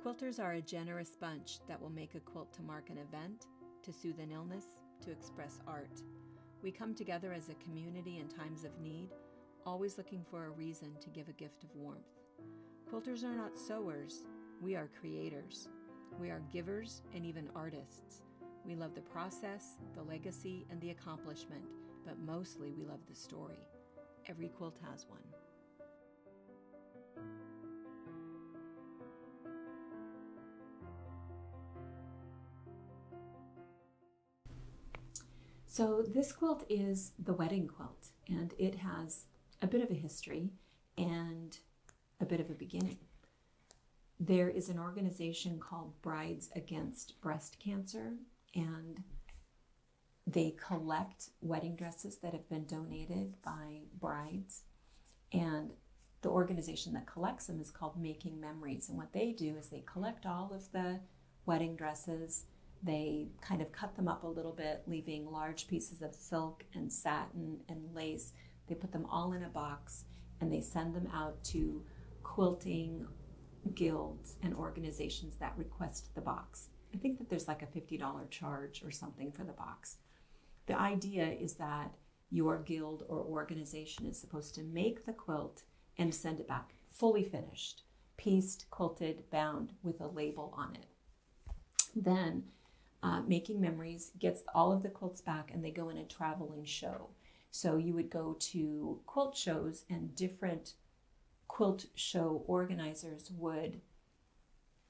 Quilters are a generous bunch that will make a quilt to mark an event, to soothe an illness, to express art. We come together as a community in times of need, always looking for a reason to give a gift of warmth. Quilters are not sewers, we are creators. We are givers and even artists. We love the process, the legacy, and the accomplishment, but mostly we love the story. Every quilt has one. So this quilt is the wedding quilt, and it has a bit of a history and a bit of a beginning. There is an organization called Brides Against Breast Cancer, and they collect wedding dresses that have been donated by brides. And the organization that collects them is called Making Memories. And what they do is they collect all of the wedding dresses. They kind of cut them up a little bit, leaving large pieces of silk and satin and lace. They put them all in a box and they send them out to quilting guilds and organizations that request the box. I think that there's like a $50 charge or something for the box. The idea is that your guild or organization is supposed to make the quilt and send it back fully finished, pieced, quilted, bound with a label on it. Then Making Memories gets all of the quilts back and they go in a traveling show. So you would go to quilt shows and different quilt show organizers would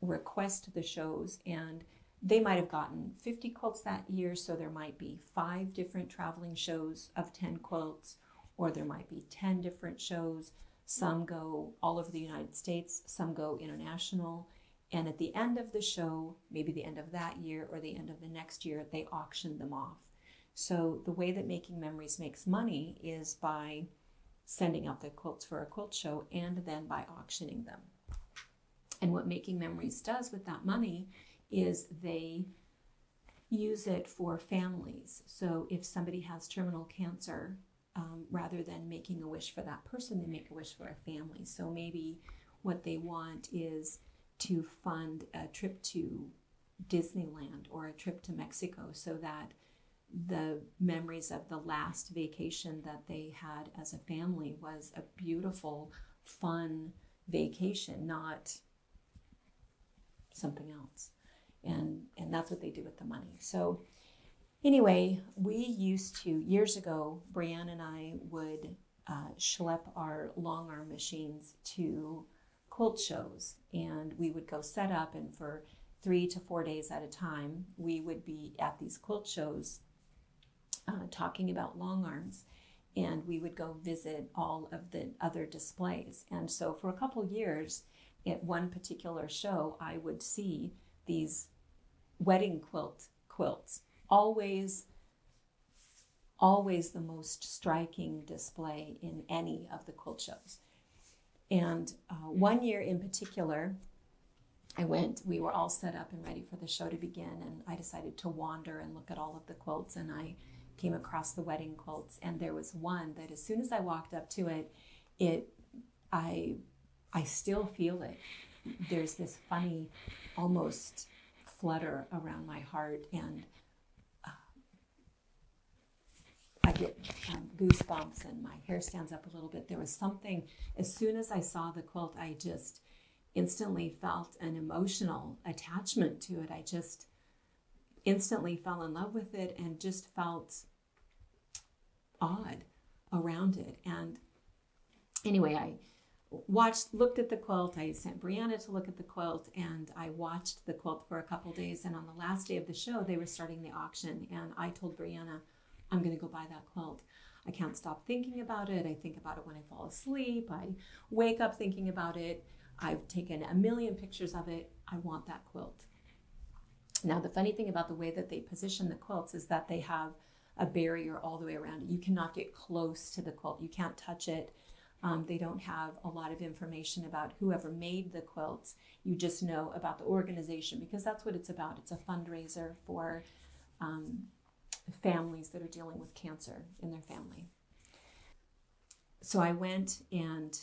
request the shows, and they might have gotten 50 quilts that year, so there might be 5 different traveling shows of 10 quilts, or there might be 10 different shows. Some go all over the United States, some go international, and at the end of the show, maybe the end of that year or the end of the next year, they auction them off. So the way that Making Memories makes money is by sending out the quilts for a quilt show and then by auctioning them. And what Making Memories does with that money is they use it for families. So if somebody has terminal cancer, rather than making a wish for that person, they make a wish for a family. So maybe what they want is to fund a trip to Disneyland or a trip to Mexico so that the memories of the last vacation that they had as a family was a beautiful, fun vacation, not something else. And that's what they do with the money. So anyway, we used to, years ago, Brianne and I would schlep our long arm machines to quilt shows, and we would go set up, and for 3 to 4 days at a time, we would be at these quilt shows talking about long arms, and we would go visit all of the other displays. And so for a couple years at one particular show, I would see these wedding quilts, always the most striking display in any of the quilt shows. And one year in particular, we were all set up and ready for the show to begin, and I decided to wander and look at all of the quilts, and I came across the wedding quilts, and there was one that as soon as I walked up to it, I still feel it. There's this funny, almost flutter around my heart, and I get goosebumps and my hair stands up a little bit. There was something, as soon as I saw the quilt, I just instantly felt an emotional attachment to it. I just instantly fell in love with it and just felt odd around it. And anyway, I looked at the quilt. I sent Brianna to look at the quilt, and I watched the quilt for a couple days. And on the last day of the show, they were starting the auction, and I told Brianna, I'm going to go buy that quilt. I can't stop thinking about it. I think about it when I fall asleep. I wake up thinking about it. I've taken a million pictures of it. I want that quilt. Now, the funny thing about the way that they position the quilts is that they have a barrier all the way around it. You cannot get close to the quilt. You can't touch it. They don't have a lot of information about whoever made the quilts. You just know about the organization, because that's what it's about. It's a fundraiser for families that are dealing with cancer in their family. So I went and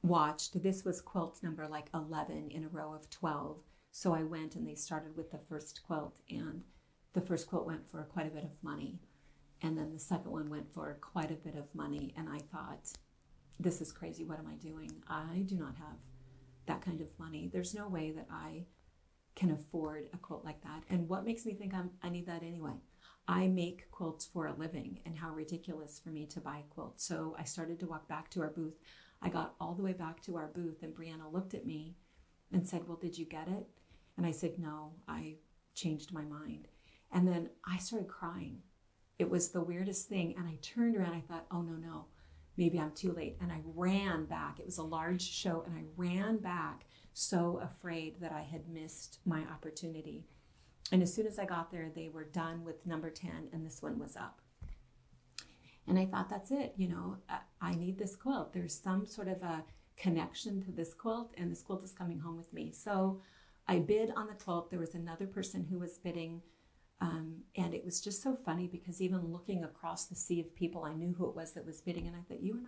watched. This was quilt number like 11 in a row of 12. So I went and they started with the first quilt, and the first quilt went for quite a bit of money. And then the second one went for quite a bit of money. And I thought, this is crazy. What am I doing? I do not have that kind of money. There's no way that I can afford a quilt like that. And what makes me think I need that anyway? I make quilts for a living, and how ridiculous for me to buy a quilt. So I started to walk back to our booth. I got all the way back to our booth, and Brianna looked at me and said, well, did you get it? And I said, no, I changed my mind. And then I started crying. It was the weirdest thing. And I turned around, I thought, oh, no, maybe I'm too late. And I ran back. It was a large show, and I ran back so afraid that I had missed my opportunity. And as soon as I got there, they were done with number 10, and this one was up. And I thought, that's it. I need this quilt. There's some sort of a connection to this quilt, and this quilt is coming home with me. So I bid on the quilt. There was another person who was bidding, and it was just so funny because even looking across the sea of people, I knew who it was that was bidding, and I thought, you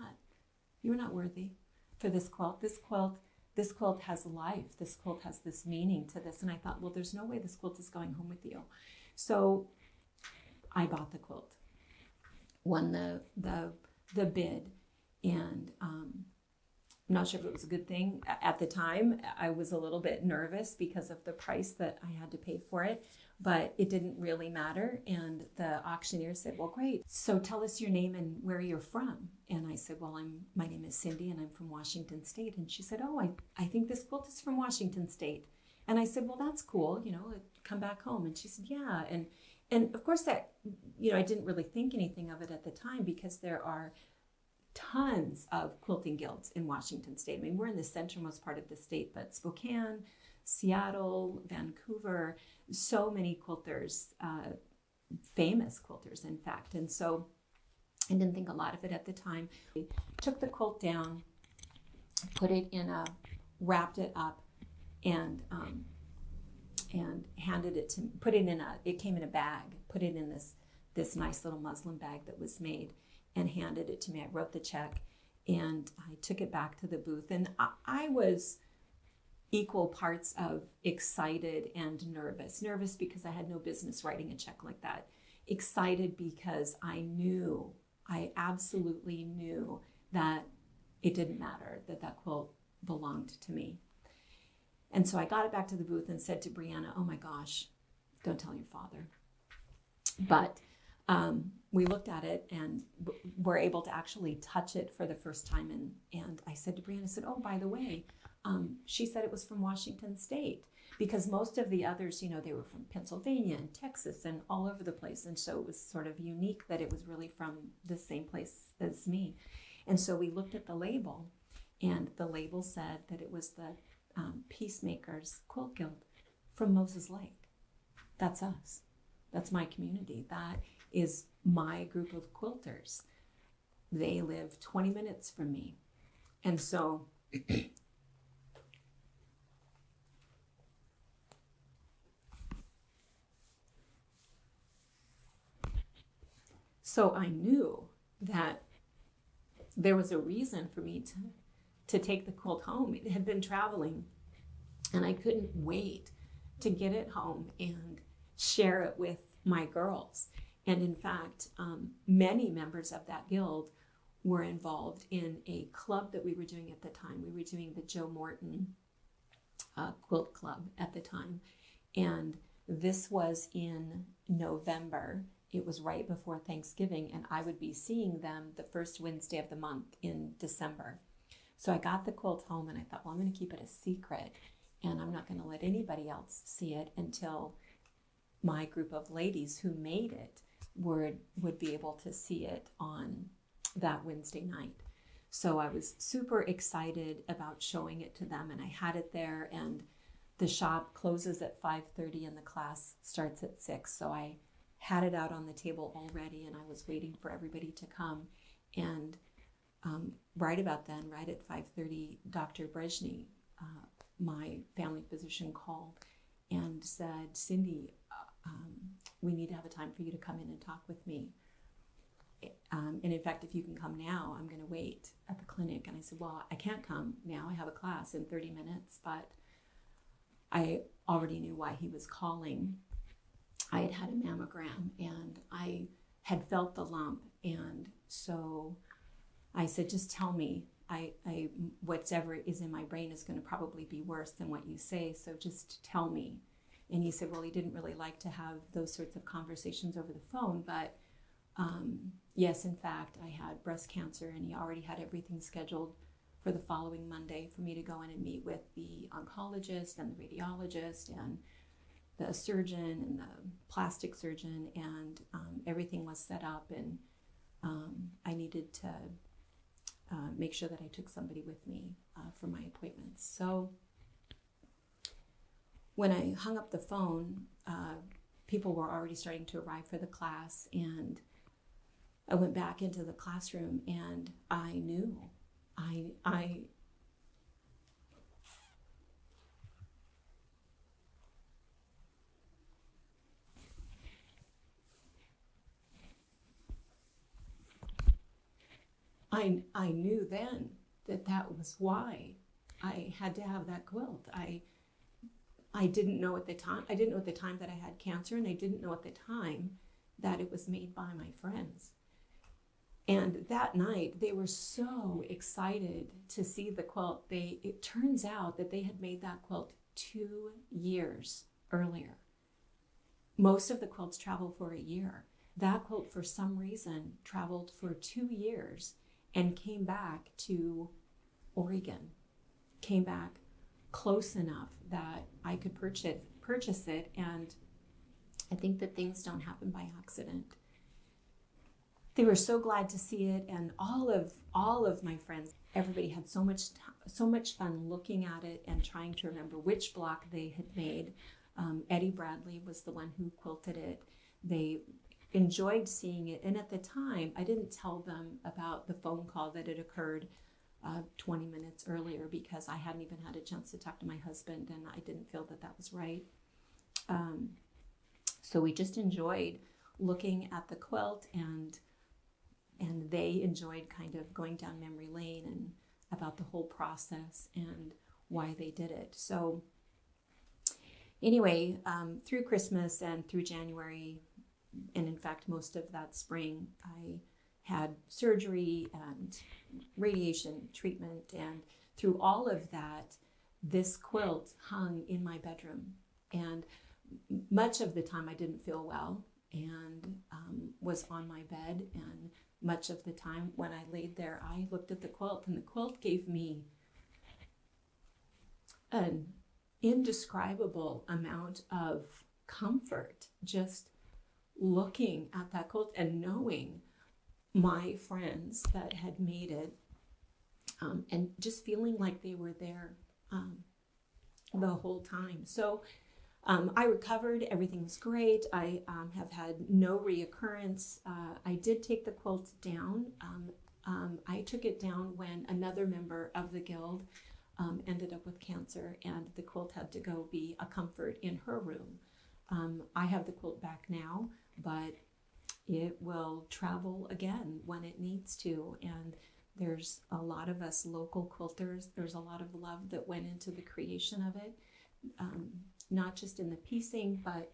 are not worthy for this quilt. This quilt has life. This quilt has this meaning to this. And I thought, well, there's no way this quilt is going home with you. So I bought the quilt, won the bid, and I'm not sure if it was a good thing. At the time, I was a little bit nervous because of the price that I had to pay for it, but it didn't really matter. And the auctioneer said, well, great. So tell us your name and where you're from. And I said, well, my name is Cindy, and I'm from Washington State. And she said, oh, I think this quilt is from Washington State. And I said, well, that's cool. Come back home. And she said, yeah. And of course that, I didn't really think anything of it at the time because there are tons of quilting guilds in Washington State. I mean, we're in the centermost part of the state, but Spokane, Seattle, Vancouver, so many quilters, famous quilters, in fact. And so I didn't think a lot of it at the time. I took the quilt down, put it wrapped it up, and handed it to, it came in a bag, put it in this nice little muslin bag that was made, and handed it to me. I wrote the check, and I took it back to the booth. And I was equal parts of excited and nervous. Nervous because I had no business writing a check like that. Excited because I absolutely knew that it didn't matter, that quilt belonged to me. And so I got it back to the booth and said to Brianna, oh my gosh, don't tell your father. But we looked at it and were able to actually touch it for the first time. And I said to Brianna, I said, oh, by the way, she said it was from Washington State, because most of the others, they were from Pennsylvania and Texas and all over the place. And so it was sort of unique that it was really from the same place as me. And so we looked at the label, and the label said that it was the Peacemakers Quilt Guild from Moses Lake. That's us. That's my community. That is my group of quilters. They live 20 minutes from me. And so I knew that there was a reason for me to take the quilt home. It had been traveling, and I couldn't wait to get it home and share it with my girls. And in fact, many members of that guild were involved in a club that we were doing at the time. We were doing the Joe Morton Quilt Club at the time. And this was in November. It was right before Thanksgiving, and I would be seeing them the first Wednesday of the month in December. So I got the quilt home, and I thought, well, I'm going to keep it a secret, and I'm not going to let anybody else see it until my group of ladies who made it would be able to see it on that Wednesday night. So I was super excited about showing it to them, and I had it there, and the shop closes at 5:30 and the class starts at 6. So I had it out on the table already, and I was waiting for everybody to come. And right about then, right at 5:30, Dr. Brezhny, my family physician, called and said, Cindy, we need to have a time for you to come in and talk with me. And in fact, if you can come now, I'm going to wait at the clinic. And I said, well, I can't come now. I have a class in 30 minutes, but I already knew why he was calling. I had had a mammogram and I had felt the lump. And so I said, just tell me. Whatever is in my brain is going to probably be worse than what you say. So just tell me. And he said, well, he didn't really like to have those sorts of conversations over the phone, but yes, in fact, I had breast cancer, and he already had everything scheduled for the following Monday for me to go in and meet with the oncologist and the radiologist and the surgeon and the plastic surgeon, and everything was set up, and I needed to make sure that I took somebody with me for my appointments. So when I hung up the phone, people were already starting to arrive for the class, and I went back into the classroom, and I knew, I knew then that was why I had to have that quilt. I didn't know at the time. I didn't know at the time that I had cancer, and I didn't know at the time that it was made by my friends. And that night, they were so excited to see the quilt. It turns out that they had made that quilt 2 years earlier. Most of the quilts travel for a year. That quilt, for some reason, traveled for 2 years and came back to Oregon, came back close enough that I could purchase it. And I think that things don't happen by accident. They were so glad to see it, and all of my friends, everybody had so much fun looking at it and trying to remember which block they had made. Eddie Bradley was the one who quilted it. They enjoyed seeing it, and at the time, I didn't tell them about the phone call that had occurred 20 minutes earlier because I hadn't even had a chance to talk to my husband, and I didn't feel that was right. So we just enjoyed looking at the quilt, and they enjoyed kind of going down memory lane and about the whole process and why they did it. So anyway, through Christmas and through January, and in fact most of that spring, I had surgery and radiation treatment, and through all of that, this quilt hung in my bedroom. And much of the time I didn't feel well and was on my bed, and much of the time when I laid there, I looked at the quilt, and the quilt gave me an indescribable amount of comfort just looking at that quilt and knowing my friends that had made it, and just feeling like they were there the whole time. So I recovered. Everything was great. I have had no reoccurrence. I did take the quilt down. I took it down when another member of the guild ended up with cancer, and the quilt had to go be a comfort in her room. I have the quilt back now, but it will travel again when it needs to. And there's a lot of us local quilters. There's a lot of love that went into the creation of it. Not just in the piecing, but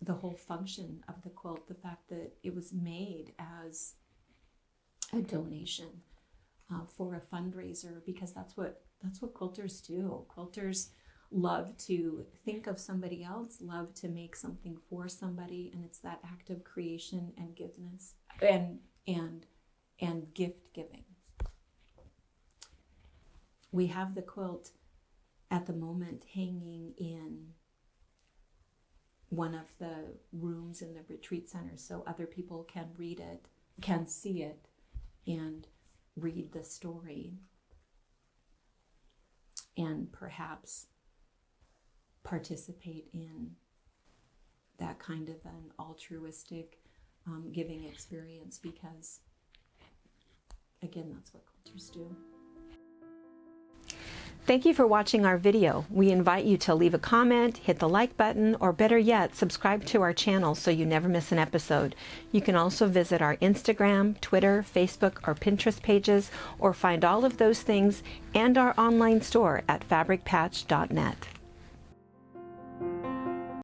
the whole function of the quilt, the fact that it was made as a donation for a fundraiser, because that's what quilters do. Quilters love to think of somebody else, love to make something for somebody, and it's that act of creation and giveness and gift giving. We have the quilt at the moment hanging in one of the rooms in the retreat center so other people can read it, can see it, and read the story, and perhaps participate in that kind of an altruistic giving experience, because again, that's what quilters do. Thank you for watching our video. We invite you to leave a comment, hit the like button, or better yet, subscribe to our channel so you never miss an episode. You can also visit our Instagram, Twitter, Facebook, or Pinterest pages, or find all of those things and our online store at fabricpatch.net.